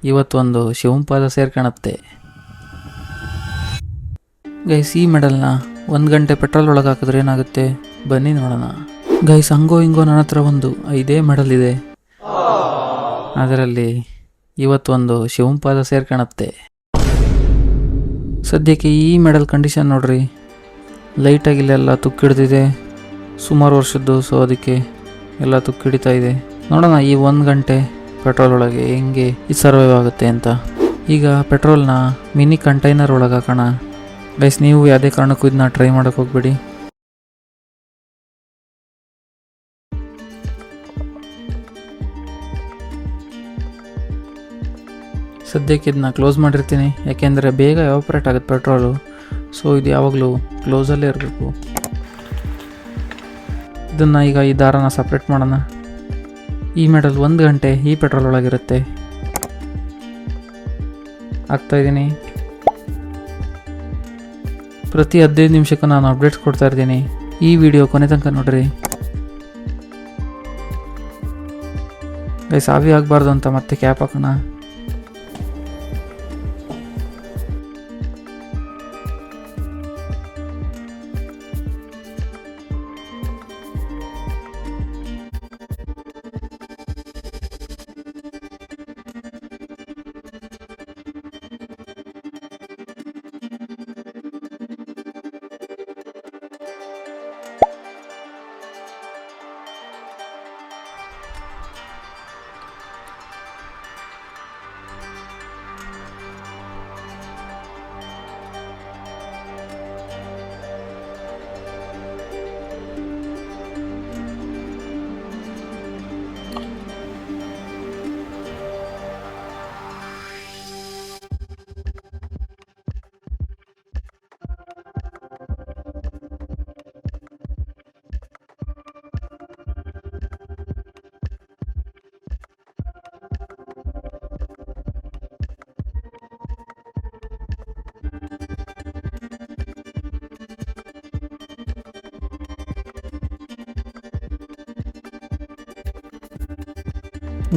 ಇವತ್ತೊಂದು ಶಿವಂಪಾದ ಸೇರ್ಕಣತ್ತೆ. ಗೈಸ್, ಈ ಮೆಡಲ್ನ 1 ಗಂಟೆ ಪೆಟ್ರೋಲ್ ಒಳಗೆ ಹಾಕಿದ್ರೆ ಏನಾಗುತ್ತೆ ಬನ್ನಿ ನೋಡೋಣ. ಗೈಸ್, ಹಂಗೋ ಹಿಂಗೋ ನನ್ನ ಹತ್ರ ಒಂದು 5 ಮೆಡಲ್ ಇದೆ. ಅದರಲ್ಲಿ ಇವತ್ತೊಂದು ಶಿವಂಪಾದ ಸೇರ್ಕಣತ್ತೆ. ಸದ್ಯಕ್ಕೆ ಈ ಮೆಡಲ್ ಕಂಡೀಷನ್ ನೋಡ್ರಿ, ಲೈಟಾಗಿ ಇಲ್ಲೆಲ್ಲ ತುಕ್ಕಿಡ್ದಿದೆ, ಸುಮಾರು ವರ್ಷದ್ದು. ಸೊ ಅದಕ್ಕೆ ಎಲ್ಲ ತುಕ್ಕಿಡಿತಾ ಇದೆ. ನೋಡೋಣ ಈ 1 ಗಂಟೆ ಪೆಟ್ರೋಲ್ ಒಳಗೆ ಹೆಂಗೆ ಸರ್ವೈವ್ ಆಗುತ್ತೆ ಅಂತ. ಈಗ ಪೆಟ್ರೋಲ್ನ ಮಿನಿ ಕಂಟೈನರ್ ಒಳಗೆ ಹಾಕೋಣ. ಗೈಸ್, ನೀವು ಯಾವುದೇ ಕಾರಣಕ್ಕೂ ಇದನ್ನ ಟ್ರೈ ಮಾಡೋಕ್ಕೆ ಹೋಗ್ಬೇಡಿ. ಸದ್ಯಕ್ಕೆ ಇದನ್ನ ಕ್ಲೋಸ್ ಮಾಡಿರ್ತೀನಿ, ಯಾಕೆಂದರೆ ಬೇಗ ಎವಾಪರೇಟ್ ಆಗುತ್ತೆ ಪೆಟ್ರೋಲು. ಸೊ ಇದು ಯಾವಾಗಲೂ ಕ್ಲೋಸಲ್ಲೇ ಇರಬೇಕು. ಇದನ್ನು ಈಗ ಈ ದಾರನ ಸಪ್ರೇಟ್ ಮಾಡೋಣ. ಈ ಮೆಡಲ್ 1 ಗಂಟೆ ಈ ಪೆಟ್ರೋಲ್ ಒಳಗಿರುತ್ತೆ. ಹಾಕ್ತಾಯಿದ್ದೀನಿ. ಪ್ರತಿ 15 ನಿಮಿಷಕ್ಕೂ ನಾನು ಅಪ್ಡೇಟ್ಸ್ ಕೊಡ್ತಾ ಇರ್ತೀನಿ. ಈ ವಿಡಿಯೋ ಕೊನೆ ತನಕ ನೋಡ್ರಿ. ಗೈಸ್, ಆವಿ ಆಗಬಾರ್ದು ಅಂತ ಮತ್ತೆ ಕ್ಯಾಪ್ ಹಾಕೋಣ.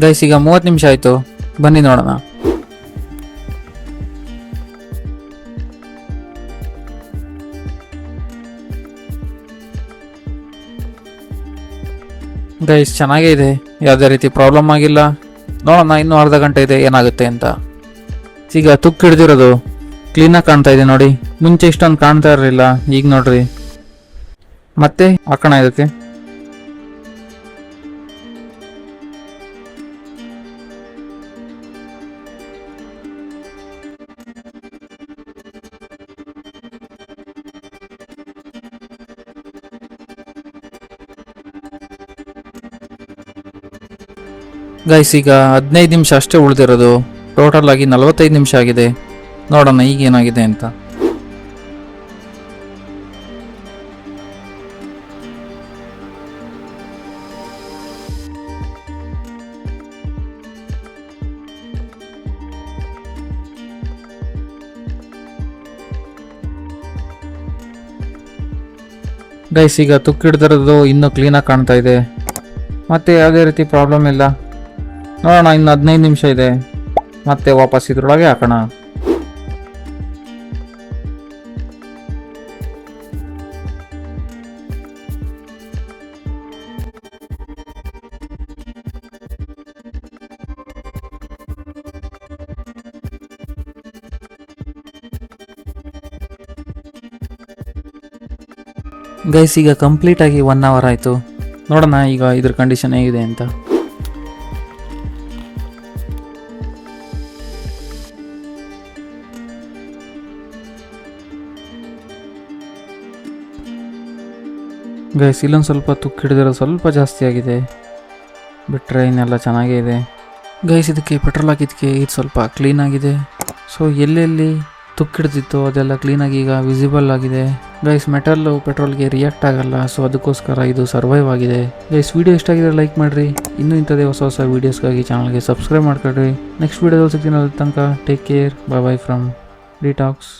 ಗೈಸ್, ಈಗ 30 ನಿಮಿಷ ಆಯಿತು, ಬನ್ನಿ ನೋಡೋಣ. ಗೈಸ್, ಚೆನ್ನಾಗೇ ಇದೆ, ಯಾವುದೇ ರೀತಿ ಪ್ರಾಬ್ಲಮ್ ಆಗಿಲ್ಲ. ನೋಡೋಣ ಇನ್ನೂ ಅರ್ಧ ಗಂಟೆ ಇದೆ ಏನಾಗುತ್ತೆ ಅಂತ. ಈಗ ತುಕ್ಕು ಹಿಡ್ದಿರೋದು ಕ್ಲೀನಾಗಿ ಕಾಣ್ತಾ ಇದೆ ನೋಡಿ. ಮುಂಚೆ ಇಷ್ಟೊಂದು ಕಾಣ್ತಾ ಇರಲಿಲ್ಲ, ಈಗ ನೋಡ್ರಿ. ಮತ್ತೆ ಹಾಕೋಣ ಇದಕ್ಕೆ. ಗೈಸ್, ಈಗ 15 ನಿಮಿಷ ಅಷ್ಟೇ ಉಳಿದಿರೋದು. ಟೋಟಲ್ ಆಗಿ 45 ನಿಮಿಷ ಆಗಿದೆ. ನೋಡೋಣ ಈಗ ಏನಾಗಿದೆ ಅಂತ. ಗೈಸ್, ಈಗ ತುಕ್ಕು ಹಿಡ್ದಿರೋದು ಇನ್ನೂ ಕ್ಲೀನಾಗಿ ಕಾಣ್ತಾ ಇದೆ. ಮತ್ತೆ ಯಾವುದೇ ರೀತಿ ಪ್ರಾಬ್ಲಮ್ ಇಲ್ಲ. ನೋಡೋಣ, ಇನ್ನು 15 ನಿಮಿಷ ಇದೆ. ಮತ್ತೆ ವಾಪಸ್ ಇದ್ರೊಳಗೆ ಹಾಕೋಣ. ಗೈಸ್, ಈಗ ಕಂಪ್ಲೀಟ್ ಆಗಿ 1 ಅವರ್ ಆಯಿತು. ನೋಡೋಣ ಈಗ ಇದ್ರ ಕಂಡೀಷನ್ ಹೇಗಿದೆ ಅಂತ. ಗೈಸ್, ಇಲ್ಲೊಂದು ಸ್ವಲ್ಪ ತುಕ್ಕು ಹಿಡಿದಿರೋ ಸ್ವಲ್ಪ ಜಾಸ್ತಿ ಆಗಿದೆ, ಬಿಟ್ಟರೆ ಇನ್ನೆಲ್ಲ ಚೆನ್ನಾಗೇ ಇದೆ. ಗೈಸ್, ಇದಕ್ಕೆ ಪೆಟ್ರೋಲ್ ಹಾಕಿದ್ದಕ್ಕೆ ಇದು ಸ್ವಲ್ಪ ಕ್ಲೀನಾಗಿದೆ. ಸೊ ಎಲ್ಲೆಲ್ಲಿ ತುಕ್ಕು ಹಿಡ್ದಿತ್ತು ಅದೆಲ್ಲ ಕ್ಲೀನಾಗಿ ಈಗ ವಿಸಿಬಲ್ ಆಗಿದೆ. ಗೈಸ್, ಮೆಟಲ್ಲು ಪೆಟ್ರೋಲ್ಗೆ ರಿಯಾಕ್ಟ್ ಆಗಲ್ಲ, ಸೊ ಅದಕ್ಕೋಸ್ಕರ ಇದು ಸರ್ವೈವ್ ಆಗಿದೆ. ಗೈಸ್, ವಿಡಿಯೋ ಇಷ್ಟ ಆಗಿದ್ರೆ ಲೈಕ್ ಮಾಡಿರಿ. ಇನ್ನೂ ಇಂಥದೇ ಹೊಸ ಹೊಸ ವೀಡಿಯೋಸ್ಗಾಗಿ ಚಾನಲ್ಗೆ ಸಬ್ಸ್ಕ್ರೈಬ್ ಮಾಡ್ಕೊಳ್ರಿ. ನೆಕ್ಸ್ಟ್ ವೀಡಿಯೋದಲ್ಲಿ ಸಿಗ್ತೀನಿ. ಅಲ್ಲಿ ತನಕ take care. Bye bye from detox.